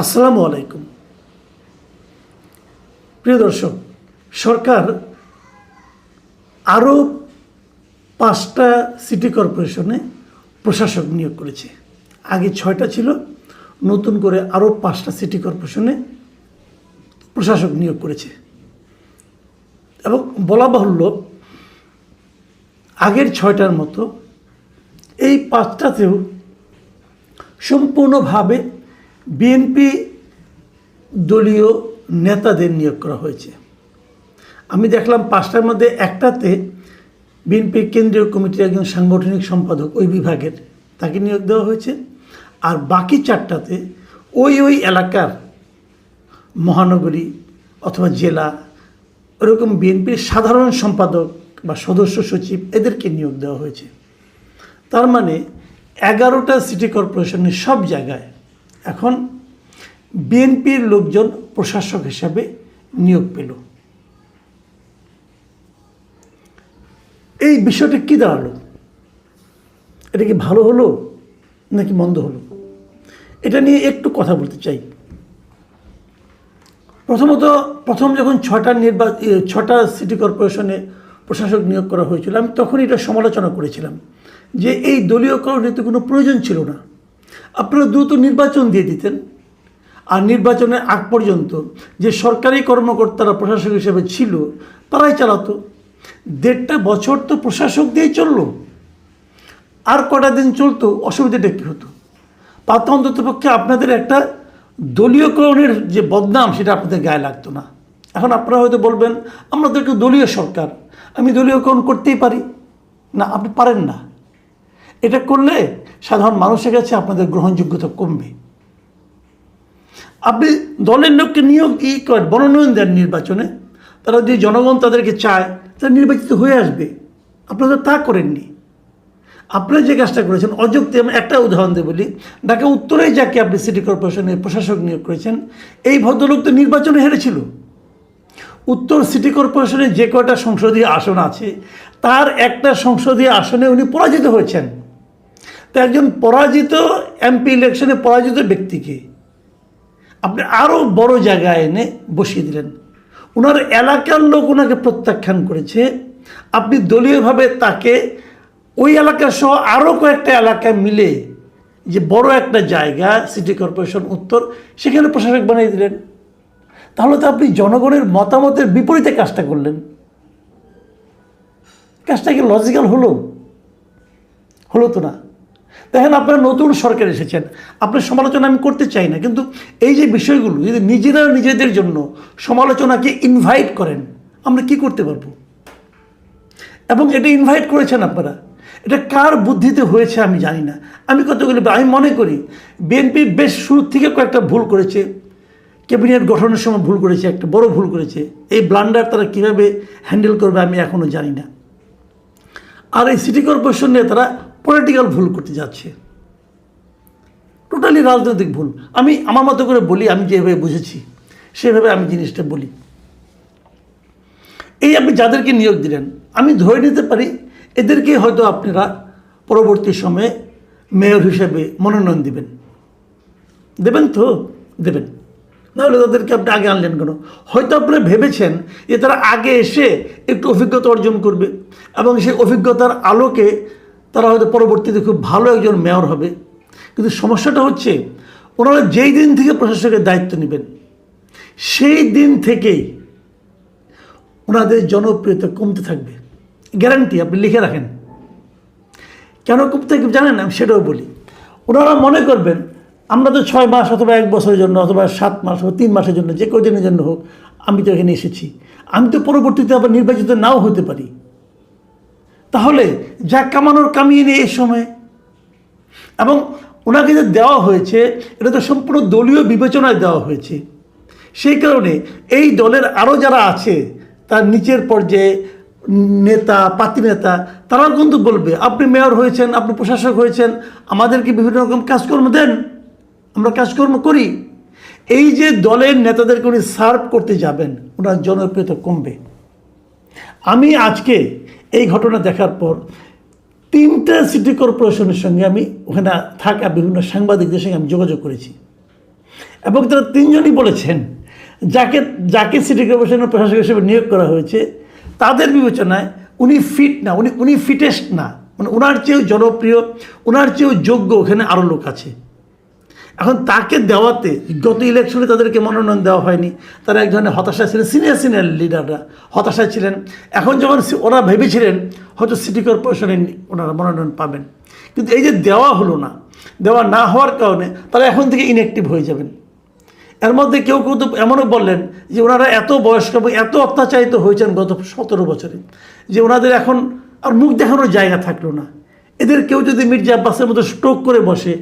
আসসালামু আলাইকুম। প্রিয় দর্শক, সরকার আরও 5টা সিটি কর্পোরেশনে প্রশাসক নিয়োগ করেছে। আগে 6টা ছিল, নতুন করে আরও 5টা সিটি কর্পোরেশনে প্রশাসক নিয়োগ করেছে। এবং বলা বাহুল্য, আগের 6টার মতো এই 5টাতেও সম্পূর্ণভাবে বিএনপি দলীয় নেতাদের নিয়োগ করা হয়েছে। আমি দেখলাম 5টার মধ্যে একটাতে বিএনপির কেন্দ্রীয় কমিটির একজন সাংগঠনিক সম্পাদক ওই বিভাগের, তাকে নিয়োগ দেওয়া হয়েছে। আর বাকি 4টাতে ওই এলাকার মহানগরী অথবা জেলা এরকম বিএনপির সাধারণ সম্পাদক বা সদস্য সচিব এদেরকে নিয়োগ দেওয়া হয়েছে। তার মানে 11টা সিটি কর্পোরেশনের সব জায়গায় এখন বিএনপির লোকজন প্রশাসক হিসাবে নিয়োগ পেল। এই বিষয়টা কী দাঁড়ালো? এটা কি ভালো হলো নাকি মন্দ হলো? এটা নিয়ে একটু কথা বলতে চাই। প্রথম যখন 6টা সিটি কর্পোরেশনে প্রশাসক নিয়োগ করা হয়েছিল, আমি তখন এটা সমালোচনা করেছিলাম যে এই দলীয়করণের তো কোনো প্রয়োজন ছিল না। আপনারা দ্রুত নির্বাচন দিয়ে দিতেন, আর নির্বাচনের আগ পর্যন্ত যে সরকারি কর্মকর্তারা প্রশাসক হিসেবে ছিল তারাই চালাতো। 1.5 বছর তো প্রশাসক দিয়েই চললো, আর কটা দিন চলতো অসুবিধাটা কী হতো? তাতে অন্ততপক্ষে আপনাদের একটা দলীয়করণের যে বদনাম সেটা আপনাদের গায়ে লাগতো না। এখন আপনারা হয়তো বলবেন, আমরা তো একটু দলীয় সরকার, আমি দলীয়করণ করতেই পারি না। আপনি পারেন না। এটা করলে সাধারণ মানুষের কাছে আপনাদের গ্রহণযোগ্যতা কমবে। আপনি দলের লোককে মনোনয়ন দেন নির্বাচনে, তারা যদি জনগণ তাদেরকে চায় তারা নির্বাচিত হয়ে আসবে। আপনারা তা করেননি। আপনারা যে কাজটা করেছেন অযৌক্তিক। আমি একটা উদাহরণ দিয়ে বলি, ঢাকা উত্তরে যাকে আপনি সিটি কর্পোরেশনের প্রশাসক নিয়োগ করেছেন, এই ভদ্রলোক তো নির্বাচনে হেরেছিল। উত্তর সিটি কর্পোরেশনের যে কয়টা সংসদীয় আসন আছে তার একটা সংসদীয় আসনে উনি পরাজিত হয়েছেন। তো একজন পরাজিত এমপি ইলেকশনে পরাজিত ব্যক্তিকে আপনি আরও বড় জায়গায় এনে বসিয়ে দিলেন। ওনার এলাকার লোক ওনাকে প্রত্যাখ্যান করেছে। আপনি দলীয়ভাবে তাকে ওই এলাকা সহ আরও কয়েকটা এলাকায় মিলে যে বড় একটা জায়গা সিটি কর্পোরেশন উত্তর, সেখানে প্রশাসক বানিয়ে দিলেন। তাহলে তো আপনি জনগণের মতামতের বিপরীতে কাজটা করলেন। কাজটা কি লজিক্যাল হলো? হলো তো না। দেখেন, আপনারা নতুন সরকার এসেছেন, আপনার সমালোচনা আমি করতে চাই না, কিন্তু এই যে বিষয়গুলো যদি নিজেরা নিজেদের জন্য সমালোচনাকে ইনভাইট করেন, আমরা কি করতে পারবো? এবং এটা ইনভাইট করেছেন আপনারা, এটা কার বুদ্ধিতে হয়েছে আমি জানি না। আমি মনে করি বিএনপি বেশ শুরুর থেকে কয়েকটা ভুল করেছে। ক্যাবিনেট গঠনের সময় ভুল করেছে, একটা বড় ভুল করেছে। এই ব্লান্ডার তারা কীভাবে হ্যান্ডেল করবে আমি এখনও জানি না। আর এই সিটি কর্পোরেশন নিয়ে তারা পলিটিক্যাল ভুল করতে যাচ্ছে, টোটালি রাজনৈতিক ভুল। আমি আমার মতো করে বলি, আমি যেভাবে বুঝেছি সেভাবে আমি জিনিসটা বলি। এই আপনি যাদেরকে নিয়োগ দিলেন, আমি ধরে নিতে পারি এদেরকে হয়তো আপনারা পরবর্তী সময়ে মেয়র হিসেবে মনোনয়ন দেবেন তো দেবেন, নাহলে তাদেরকে আপনি আগে আনলেন কেন? হয়তো আপনারা ভেবেছেন যে তারা আগে এসে একটু অভিজ্ঞতা অর্জন করবে এবং সেই অভিজ্ঞতার আলোকে তারা হয়তো পরবর্তীতে খুব ভালো একজন মেয়র হবে। কিন্তু সমস্যাটা হচ্ছে, ওনারা যেই দিন থেকে প্রশাসকের দায়িত্ব নেবেন সেই দিন থেকেই ওনাদের জনপ্রিয়তা কমতে থাকবে। গ্যারান্টি আপনি লিখে রাখেন। কেন কমতে থাকবে জানেন? আমি সেটাও বলি। ওনারা মনে করবেন আমরা তো 6 মাস অথবা 1 বছরের জন্য অথবা 7 মাস অথবা 3 মাসের জন্য, যে কদিনের জন্য হোক, আমি তো এখানে এসেছি, আমি তো পরবর্তীতে আবার নির্বাচিত নাও হতে পারি। তাহলে যা কামানোর কামিয়ে নিয়ে এই সময়। এবং ওনাকে যে দেওয়া হয়েছে এটা তো সম্পূর্ণ দলীয় বিবেচনায় দেওয়া হয়েছে। সেই কারণে এই দলের আরও যারা আছে তার নিচের পর্যায়ে নেতা, পাতি নেতা, তারাও কিন্তু বলবে আপনি মেয়র হয়েছেন, আপনি প্রশাসক হয়েছেন, আমাদেরকে বিভিন্ন রকম কাজকর্ম দেন, আমরা কাজকর্ম করি। এই যে দলের নেতাদেরকে উনি সার্ভ করতে যাবেন, ওনার জনপ্রিয়তা কমবে। আমি আজকে এই ঘটনা দেখার পর 3টা সিটি কর্পোরেশনের সঙ্গে আমি ওখানে থাকা বিভিন্ন সাংবাদিকদের সঙ্গে আমি যোগাযোগ করেছি। এবং তারা তিনজনই বলেছেন যাকে যাকে সিটি কর্পোরেশনের প্রশাসক হিসেবে নিয়োগ করা হয়েছে তাদের বিবেচনায় উনি ফিট না, উনি ফিটেস্ট না, মানে ওনার চেয়েও জনপ্রিয়, ওনার চেয়েও যোগ্য ওখানে আরও লোক আছে। এখন তাকে দেওয়াতে গত ইলেকশনে তাদেরকে মনোনয়ন দেওয়া হয়নি, তারা এক ধরনের হতাশা ছিলেন, সিনিয়র লিডাররা হতাশায় ছিলেন। এখন যখন ওরা ভেবেছিলেন হয়তো সিটি কর্পোরেশনে ওনারা মনোনয়ন পাবেন, কিন্তু এই যে দেওয়া হলো না, দেওয়া না হওয়ার কারণে তারা এখন থেকে ইনঅ্যাক্টিভ হয়ে যাবেন। এর মধ্যে কেউ কেউ তো এমনও বললেন যে ওনারা এত বয়স্ক এবং এত অত্যাচারিত হয়েছেন গত 17 বছরে যে ওনাদের এখন আর মুখ দেখানোর জায়গা থাকলো না। এদের কেউ যদি মির্জা আব্বাসের মতো স্ট্রোক করে বসে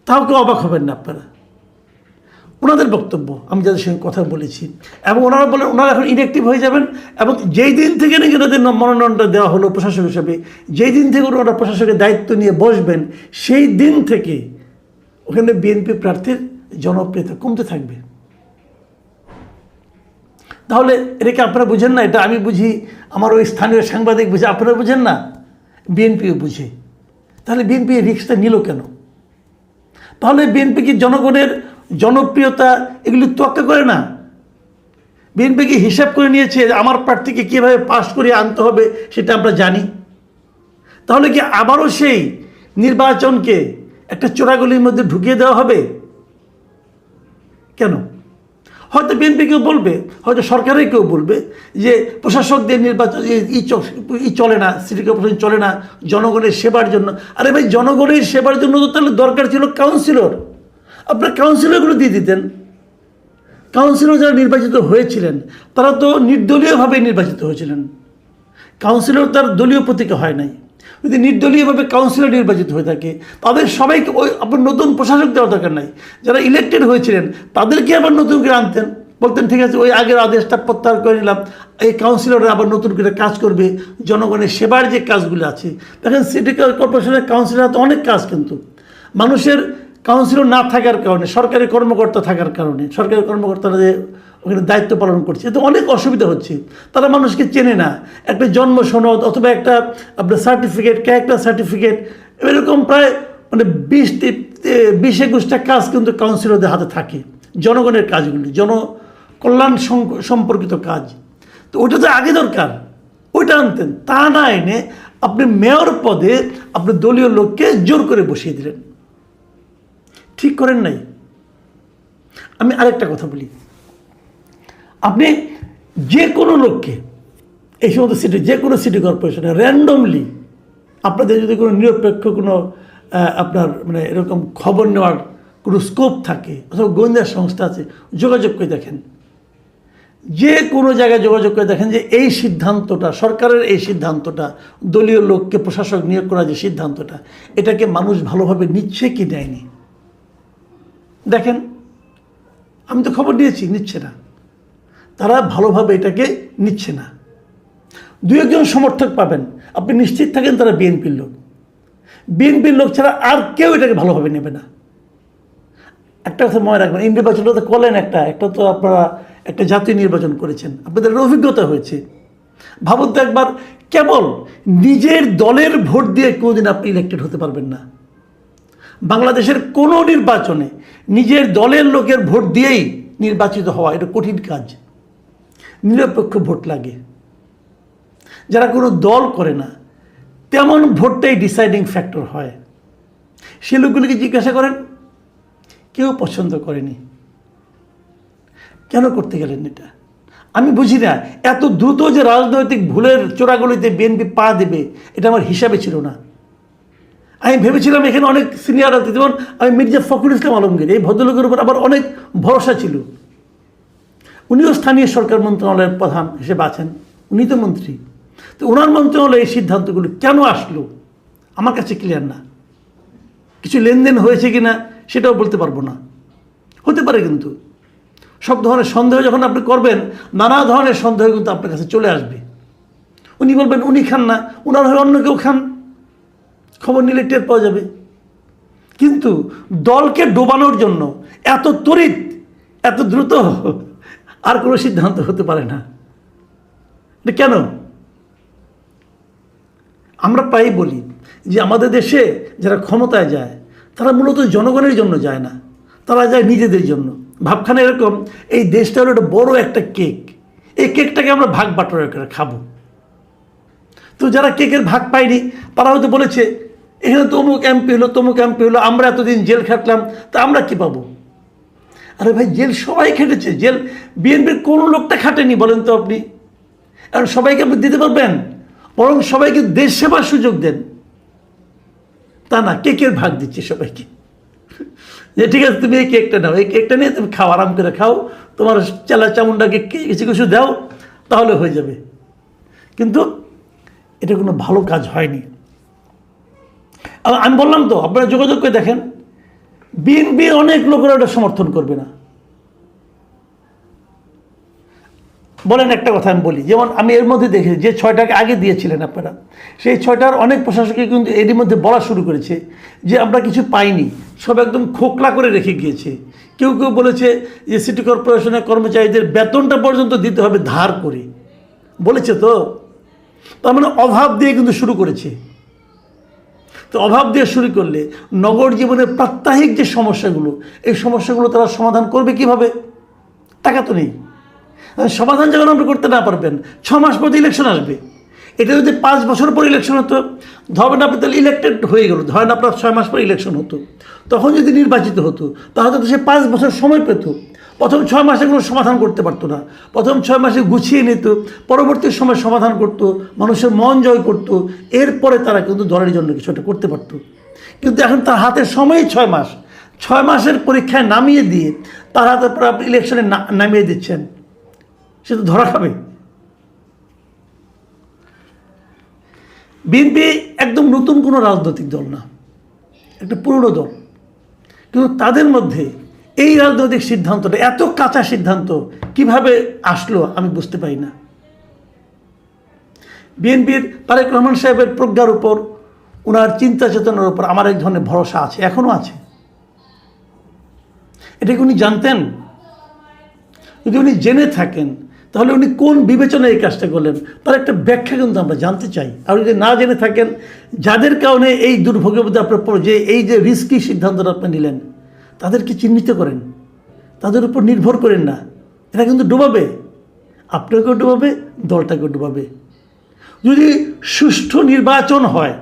তাও কেউ অবাক হবেন না আপনারা। ওনাদের বক্তব্য আমি যাদের সঙ্গে কথা বলেছি, এবং ওনারা বলেন ওনারা এখন ইনঅ্যাক্টিভ হয়ে যাবেন, এবং যেই দিন থেকে নাকি ওনাদের মনোনয়নটা দেওয়া হলো প্রশাসক হিসাবে, যেই দিন থেকে ওনারা প্রশাসকের দায়িত্ব নিয়ে বসবেন সেই দিন থেকে ওখানে বিএনপি প্রার্থীর জনপ্রিয়তা কমতে থাকবে। তাহলে এটাকে আপনারা বুঝেন না? এটা আমি বুঝি, আমার ওই স্থানীয় সাংবাদিক বুঝে, আপনারা বুঝেন না, বিএনপিও বুঝে। তাহলে বিএনপি রিস্কটা নিল কেন? তাহলে বিএনপি কি জনগণের জনপ্রিয়তা এগুলি তোয়াক্কা করে না? বিএনপি কি হিসাব করে নিয়েছে আমার প্রার্থীকে কীভাবে পাশ করে আনতে হবে সেটা আমরা জানি? তাহলে কি আবারও সেই নির্বাচনকে একটা চোরাগলির মধ্যে ঢুকিয়ে দেওয়া হবে? কেন? হয়তো বিএনপি কেউ বলবে, হয়তো সরকারের কেউ বলবে যে প্রশাসকদের নির্বাচন চলে না, সিটি কর্পোরেশন চলে না জনগণের সেবার জন্য। আরে ভাই, জনগণের সেবার জন্য তো তাহলে দরকার ছিল কাউন্সিলর। আপনার কাউন্সিলরগুলো দিয়ে দিতেন। কাউন্সিলর যারা নির্বাচিত হয়েছিলেন তারা তো নির্দলীয়ভাবে নির্বাচিত হয়েছিলেন। কাউন্সিলর তার দলীয় প্রতীকে হয় নাই। যদি নির্দলীয়ভাবে কাউন্সিলর নির্বাচিত হয়ে থাকে তাদের সবাইকে ওই আপনার নতুন প্রশাসক দেওয়ার দরকার নাই। যারা ইলেক্টেড হয়েছিলেন তাদেরকে আবার নতুন করে আনতেন, বলতেন ঠিক আছে ওই আগের আদেশটা প্রত্যাহার করে নিলাম, এই কাউন্সিলররা আবার নতুন করে কাজ করবে, জনগণের সেবার যে কাজগুলো আছে। দেখেন সিটি কর্পোরেশনের কাউন্সিলর তো অনেক কাজ, কিন্তু মানুষের কাউন্সিলর না থাকার কারণে, সরকারি কর্মকর্তা থাকার কারণে, সরকারি কর্মকর্তারা যে ওখানে দায়িত্ব পালন করছে এতে অনেক অসুবিধা হচ্ছে। তারা মানুষকে চেনে না। একটা জন্ম সনদ অথবা একটা আপনার সার্টিফিকেট, ক্যারেক্টার সার্টিফিকেট, এরকম প্রায় মানে 20-21টা কাজ কিন্তু কাউন্সিলরদের হাতে থাকে, জনগণের কাজগুলি, জনকল্যাণ সম্পর্কিত কাজ। তো ওইটা তো আগে দরকার, ওইটা আনতেন। তা না এনে আপনি মেয়র পদে আপনি দলীয় লোককে জোর করে বসিয়ে দিলেন, ঠিক করেন নাই। আমি আরেকটা কথা বলি, আপনি যে কোনো লোককে এই সমস্ত যে কোনো সিটি কর্পোরেশনে র্যান্ডমলি আপনাদের যদি কোনো নিরপেক্ষ কোনো আপনার মানে এরকম খবর নেওয়ার কোনো স্কোপ থাকে অথবা গোয়েন্দা সংস্থা আছে, যোগাযোগ করে দেখেন, যে কোনো জায়গায় যোগাযোগ করে দেখেন যে এই সিদ্ধান্তটা, সরকারের এই সিদ্ধান্তটা, দলীয় লোককে প্রশাসক নিয়োগ করার যে সিদ্ধান্তটা, এটাকে মানুষ ভালোভাবে নিচ্ছে কি নেয়নি দেখেন। আমি তো খবর নিয়েছি, নিচ্ছে না, তারা ভালোভাবে এটাকে নিচ্ছে না। 2-1 সমর্থক পাবেন, আপনি নিশ্চিত থাকেন তারা বিএনপির লোক। বিএনপির লোক ছাড়া আর কেউ এটাকে ভালোভাবে নেবে না। একটা কথা মনে রাখবেন, এই নির্বাচনটা তো করলেন একটা তো আপনারা একটা জাতীয় নির্বাচন করেছেন, আপনাদের অভিজ্ঞতা হয়েছে। ভাবুন তো একবার, কেবল নিজের দলের ভোট দিয়ে কোনোদিন আপনি ইলেক্টেড হতে পারবেন না। বাংলাদেশের কোনো নির্বাচনে নিজের দলের লোকের ভোট দিয়েই নির্বাচিত হওয়া এটা কঠিন কাজ। নিরপেক্ষ ভোট লাগে। যারা কোনো দল করে না তেমন ভোটটাই ডিসাইডিং ফ্যাক্টর হয়। সে লোকগুলিকে জিজ্ঞাসা করেন, কেউ পছন্দ করেনি। কেন করতে গেলেন এটা? আমি বুঝি না। এত দ্রুত যে রাজনৈতিক ভুলের চোরাগলিতে বিএনপি পা দেবে এটা আমার হিসাবে ছিল না। আমি ভেবেছিলাম এখানে অনেক সিনিয়র আছে, যেমন আমি মির্জা ফখরুল ইসলাম আলমগীর, এই ভদ্রলোকের উপর আবার অনেক ভরসা ছিল। উনিও স্থানীয় সরকার মন্ত্রণালয়ের প্রধান হিসেবে আছেন, উনি তো মন্ত্রী। তো ওনার মন্ত্রণালয়ে এই সিদ্ধান্তগুলো কেন আসলো আমার কাছে ক্লিয়ার না। কিছু লেনদেন হয়েছে কি না সেটাও বলতে পারবো না, হতে পারে। কিন্তু সব ধরনের সন্দেহ যখন আপনি করবেন, নানা ধরনের সন্দেহ কিন্তু আপনার কাছে চলে আসবে। উনি বলবেন উনি খান না, ওনার হয়ে অন্য কেউ খান, খবর নিলে টের পাওয়া যাবে। কিন্তু দলকে ডোবানোর জন্য এত তড়িৎ, এত দ্রুত আর কোনো সিদ্ধান্ত হতে পারে না। এটা কেন? আমরা প্রায়ই বলি যে আমাদের দেশে যারা ক্ষমতায় যায় তারা মূলত জনগণের জন্য যায় না, তারা যায় নিজেদের জন্য। ভাবখানা এরকম, এই দেশটা হলো একটা বড় একটা কেক, এই কেকটাকে আমরা ভাগ বাটোয়ারা করে খাবো। তো যারা কেকের ভাগ পায়নি তারা হয়তো বলেছে এখানে তো অমুক এমপি হলো, তমুক এমপি হলো, আমরা এতদিন জেল খাটলাম, তা আমরা কি পাবো? আরে ভাই, জেল সবাই খেটেছে, জেল বিএনপির কোনো লোকটা খাটেনি বলেন তো আপনি। আর সবাইকে আপনি দিতে পারবেন? বরং সবাইকে দেশ সেবার সুযোগ দেন। তা না, কেকের ভাগ দিচ্ছে সবাইকে, যে ঠিক আছে তুমি এই কেকটা নাও, এই কেকটা নিয়ে তুমি খাও, আরাম করে খাও, তোমার চেলা চামুন্ডাকে কিছু কিছু দাও, তাহলে হয়ে যাবে। কিন্তু এটা কোনো ভালো কাজ হয়নি। আমি বললাম তো, আপনারা যোগাযোগ করে দেখেন, বিএনপির অনেক লোকেরা এটা সমর্থন করবে না। বলেন একটা কথা আমি বলি, যেমন আমি এর মধ্যে দেখেছি যে 6টাকে আগে দিয়েছিলেন আপনারা, সেই 6টার অনেক প্রশাসকই কিন্তু এরই মধ্যে বলা শুরু করেছে যে আমরা কিছু পাইনি, সব একদম খোকলা করে রেখে গিয়েছে। কেউ কেউ বলেছে যে সিটি কর্পোরেশনের কর্মচারীদের বেতনটা পর্যন্ত দিতে হবে ধার করে, বলেছে তো। তার মানে অভাব দিয়ে কিন্তু শুরু করেছে। তো অভাব দিয়ে শুরু করলে নগর জীবনের প্রাত্যহিক যে সমস্যাগুলো, এই সমস্যাগুলো তারা সমাধান করবে কিভাবে? টাকা তো নেই। সমাধান যখন আপনি করতে না পারবেন, 6 মাস পর ইলেকশন আসবে। এটা যদি 5 বছর পর ইলেকশন হতো, ধরেন আপনি তাহলে ইলেক্টেড হয়ে গেল, ধরেন আপনার 6 মাস পর ইলেকশন হতো, তখন যদি নির্বাচিত হতো তাহলে তো সে 5 বছর সময় পেত। প্রথম 6 মাসে কোনো সমাধান করতে পারতো না, প্রথম 6 মাসে গুছিয়ে নিত, পরবর্তী সময় সমাধান করত, মানুষের মন জয় করত, এরপরে তারা কিন্তু দলের জন্য কিছু একটা করতে পারত। কিন্তু এখন তার হাতে সময় 6 মাস, 6 মাসের পরীক্ষায় নামিয়ে দিয়ে তার হাতে আপনি ইলেকশনে নামিয়ে দিচ্ছেন, সে তো ধরা খাবে। বিএনপি একদম নতুন কোনো রাজনৈতিক দল না, একটা পুরনো দল, কিন্তু তাদের মধ্যে এই রাজনৈতিক সিদ্ধান্তটা, এত কাঁচা সিদ্ধান্ত কিভাবে আসলো আমি বুঝতে পারি না। বিএনপির তারেক রহমান সাহেবের প্রজ্ঞার উপর, ওনার চিন্তা চেতনার উপর আমার এক ধরনের ভরসা আছে, এখনও আছে। এটা কি উনি জানতেন? যদি উনি জেনে থাকেন তাহলে উনি কোন বিবেচনায় এই কাজটা করলেন, তার একটা ব্যাখ্যা কিন্তু আমরা জানতে চাই। আর যদি না জেনে থাকেন, যাদের কারণে এই দুর্ভোগের মধ্যে আপনার যে এই যে রিস্কি সিদ্ধান্তটা আপনি নিলেন, তাদেরকে চিহ্নিত করেন, তাদের উপর নির্ভর করেন না। এটা কিন্তু ডুবাবে, আপনাকেও ডুবাবে, দলটাকেও ডুবাবে। যদি সুষ্ঠু নির্বাচন হয়,